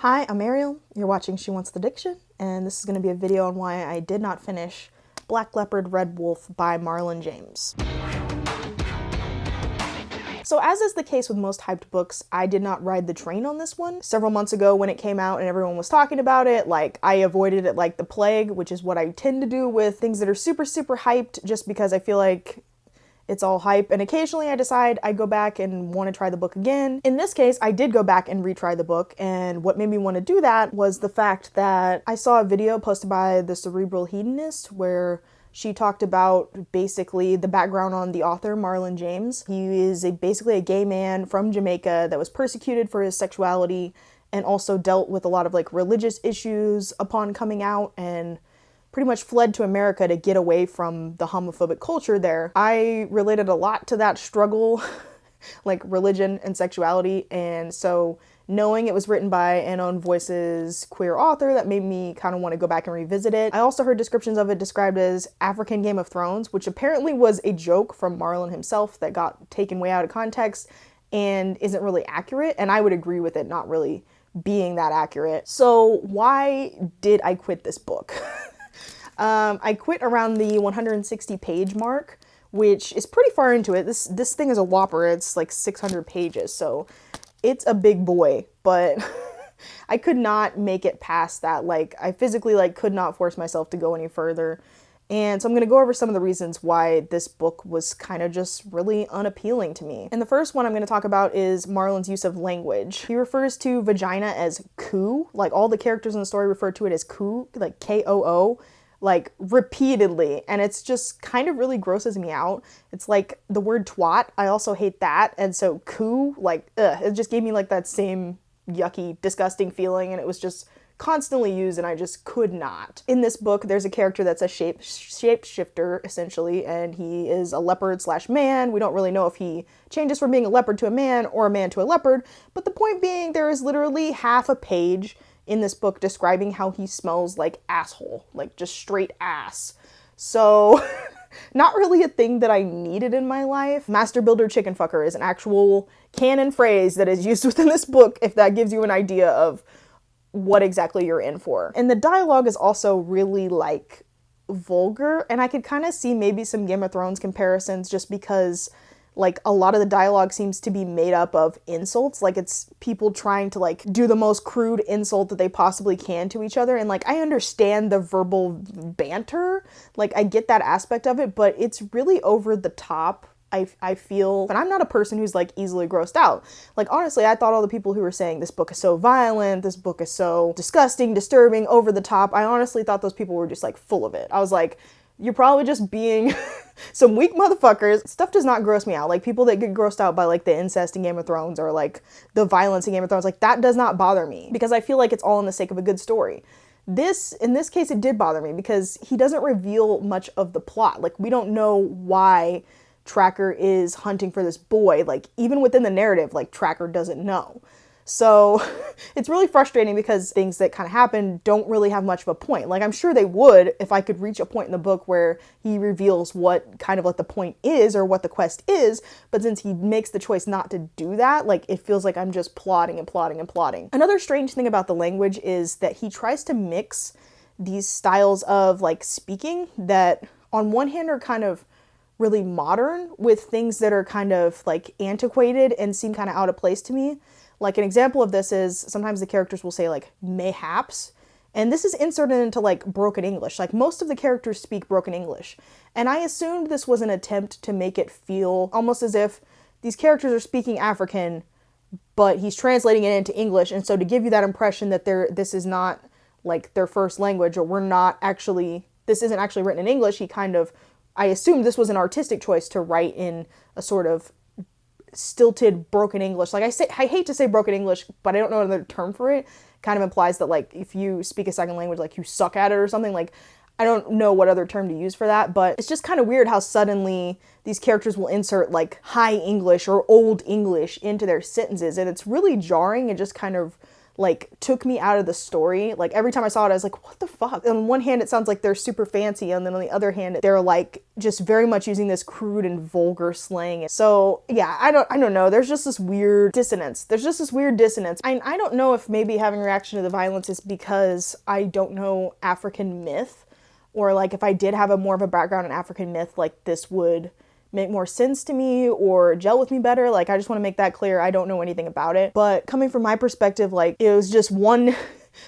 Hi, I'm Ariel. You're watching She Wants the Diction, and this is going to be a video on why I did not finish Black Leopard, Red Wolf by Marlon James. So as is the case with most hyped books, I did not ride the train on this one. Several months ago when it came out and everyone was talking about it, I avoided it like the plague, which is what I tend to do with things that are super hyped, just because I feel like it's all hype, and occasionally I decide I go back and want to try the book again. In this case, I did go back and retry the book, and what made me want to do that was the fact that I saw a video posted by the Cerebral Hedonist where she talked about basically the background on the author, Marlon James. He is basically a gay man from Jamaica that was persecuted for his sexuality and also dealt with a lot of religious issues upon coming out, and pretty much fled to America to get away from the homophobic culture there. I related a lot to that struggle, like religion and sexuality, and so knowing it was written by an Unknown Voices queer author, that made me kind of want to go back and revisit it. I also heard descriptions of it described as African Game of Thrones, which apparently was a joke from Marlon himself that got taken way out of context and isn't really accurate, and I would agree with it not really being that accurate. So why did I quit this book? I quit around the 160 page mark, which is pretty far into it. This thing is a whopper. It's like 600 pages, so it's a big boy, but I could not make it past that. I physically could not force myself to go any further. And so I'm going to go over some of the reasons why this book was kind of just really unappealing to me. And the first one I'm going to talk about is Marlon's use of language. He refers to vagina as koo. All the characters in the story refer to it as koo, like K-O-O. Repeatedly, and it's just kind of really grosses me out. It's like the word twat, I also hate that, and so koo, it just gave me that same yucky, disgusting feeling, and it was just constantly used, and I just could not. In this book, there's a character that's a shapeshifter, essentially, and he is a leopard / man. We don't really know if he changes from being a leopard to a man or a man to a leopard, but the point being, there is literally half a page in this book describing how he smells like asshole, just straight ass. So, not really a thing that I needed in my life. Master Builder Chicken Fucker is an actual canon phrase that is used within this book, if that gives you an idea of what exactly you're in for. And the dialogue is also really vulgar, and I could kind of see maybe some Game of Thrones comparisons just because a lot of the dialogue seems to be made up of insults. It's people trying to do the most crude insult that they possibly can to each other. And I understand the verbal banter. I get that aspect of it, but it's really over the top. I feel, and I'm not a person who's easily grossed out. Honestly, I thought all the people who were saying this book is so violent, this book is so disgusting, disturbing, over the top, I honestly thought those people were just full of it. I was like, you're probably just being some weak motherfuckers. Stuff does not gross me out. People that get grossed out by the incest in Game of Thrones or the violence in Game of Thrones, that does not bother me because I feel it's all in the sake of a good story. In this case, it did bother me because he doesn't reveal much of the plot. We don't know why Tracker is hunting for this boy. Even within the narrative, Tracker doesn't know. So it's really frustrating because things that kind of happen don't really have much of a point. I'm sure they would if I could reach a point in the book where he reveals what kind of the point is or what the quest is, but since he makes the choice not to do that, it feels like I'm just plotting and plotting and plotting. Another strange thing about the language is that he tries to mix these styles of speaking that on one hand are kind of really modern with things that are kind of antiquated and seem kind of out of place to me. An example of this is sometimes the characters will say mayhaps, and this is inserted into broken English. Most of the characters speak broken English, and I assumed this was an attempt to make it feel almost as if these characters are speaking African, but he's translating it into English, and so to give you that impression that this is not their first language, or this isn't actually written in English, I assumed this was an artistic choice to write in a sort of stilted broken English. I hate to say broken English, but I don't know another term for it. Kind of implies that if you speak a second language, you suck at it or something. I don't know what other term to use for that, but it's just kind of weird how suddenly these characters will insert high English or old English into their sentences, and it's really jarring and just kind of like took me out of the story. Like every time I saw it, I was like, what the fuck? On one hand, it sounds like they're super fancy, and then on the other hand, they're like just very much using this crude and vulgar slang. So yeah, I don't know. There's just this weird dissonance. I don't know if maybe having a reaction to the violence is because I don't know African myth, or like if I did have a more of a background in African myth, like this would make more sense to me or gel with me better. Like, I just want to make that clear. I don't know anything about it. But coming from my perspective, like, it was just one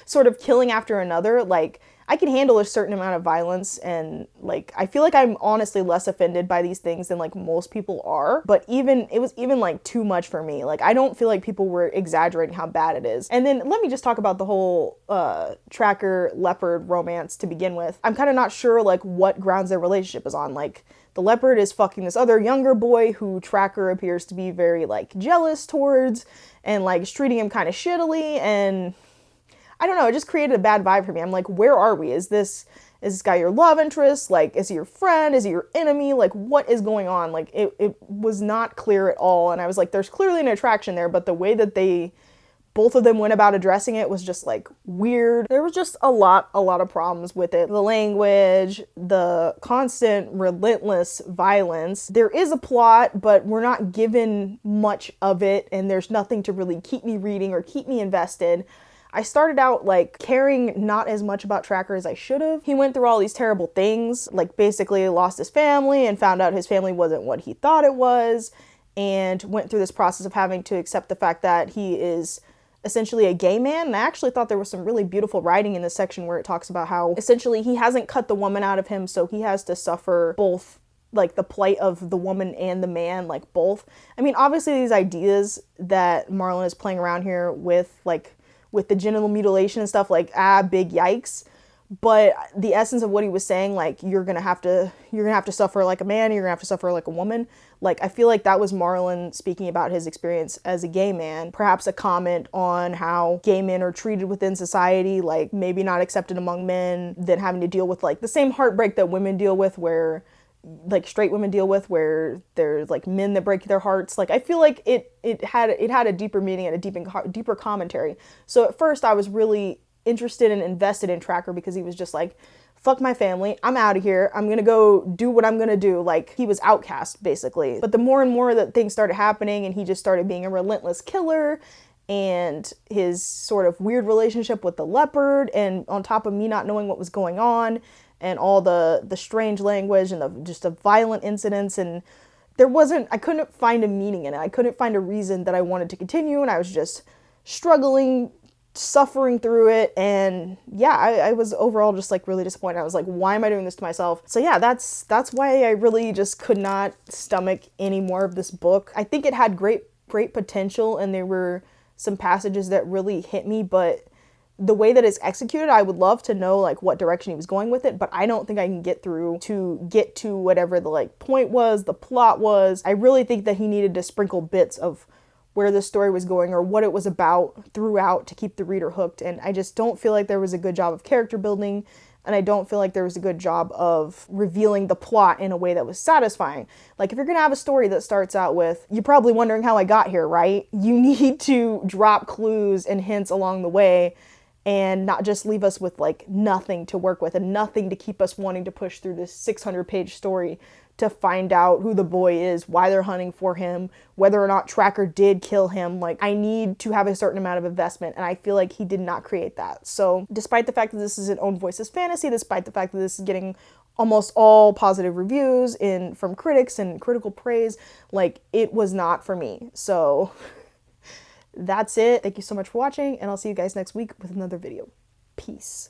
sort of killing after another. Like, I can handle a certain amount of violence, and like, I feel like I'm honestly less offended by these things than like most people are. But it was even like too much for me. Like, I don't feel like people were exaggerating how bad it is. And then let me just talk about the whole Tracker Leopard romance to begin with. I'm kind of not sure like what grounds their relationship is on. Like, the Leopard is fucking this other younger boy who Tracker appears to be very like jealous towards, and like is treating him kind of shittily, and I don't know, it just created a bad vibe for me. I'm like, where are we? Is this guy your love interest? Like, is he your friend? Is he your enemy? Like, what is going on? Like, it was not clear at all. And I was like, there's clearly an attraction there, but the way that both of them went about addressing it was just like weird. There was just a lot of problems with it. The language, the constant relentless violence. There is a plot, but we're not given much of it, and there's nothing to really keep me reading or keep me invested. I started out like caring not as much about Tracker as I should have. He went through all these terrible things, like basically lost his family and found out his family wasn't what he thought it was, and went through this process of having to accept the fact that he is essentially a gay man. And I actually thought there was some really beautiful writing in this section where it talks about how essentially he hasn't cut the woman out of him, so he has to suffer both like the plight of the woman and the man, like both. I mean, obviously these ideas that Marlon is playing around here with, like with the genital mutilation and stuff, like big yikes. But the essence of what he was saying, like, you're gonna have to suffer like a man, you're gonna have to suffer like a woman. Like, I feel like that was Marlon speaking about his experience as a gay man. Perhaps a comment on how gay men are treated within society, like maybe not accepted among men, then having to deal with like the same heartbreak that women deal with, where like straight women deal with, where there's like men that break their hearts. Like, I feel like it had a deeper meaning and a deeper commentary. So at first I was really interested and invested in Tracker because he was just like, fuck my family, I'm out of here, I'm gonna go do what I'm gonna do. Like, he was outcast basically. But the more and more that things started happening and he just started being a relentless killer, and his sort of weird relationship with the Leopard, and on top of me not knowing what was going on, and all the strange language and the violent incidents, and I couldn't find a meaning in it. I couldn't find a reason that I wanted to continue, and I was just struggling, suffering through it. And yeah, I was overall just like really disappointed. I was like, why am I doing this to myself? So yeah, that's why I really just could not stomach any more of this book. I think it had great potential, and there were some passages that really hit me, but the way that it's executed, I would love to know like what direction he was going with it, but I don't think I can get to whatever the like point was, the plot was. I really think that he needed to sprinkle bits of where the story was going or what it was about throughout to keep the reader hooked. And I just don't feel like there was a good job of character building, and I don't feel like there was a good job of revealing the plot in a way that was satisfying. Like, if you're gonna have a story that starts out with, you're probably wondering how I got here, right? You need to drop clues and hints along the way, and not just leave us with like nothing to work with and nothing to keep us wanting to push through this 600-page story to find out who the boy is, why they're hunting for him, whether or not Tracker did kill him. Like, I need to have a certain amount of investment, and I feel like he did not create that. So despite the fact that this is an Own Voices fantasy, despite the fact that this is getting almost all positive reviews from critics and critical praise, like, it was not for me. So that's it. Thank you so much for watching, and I'll see you guys next week with another video. Peace.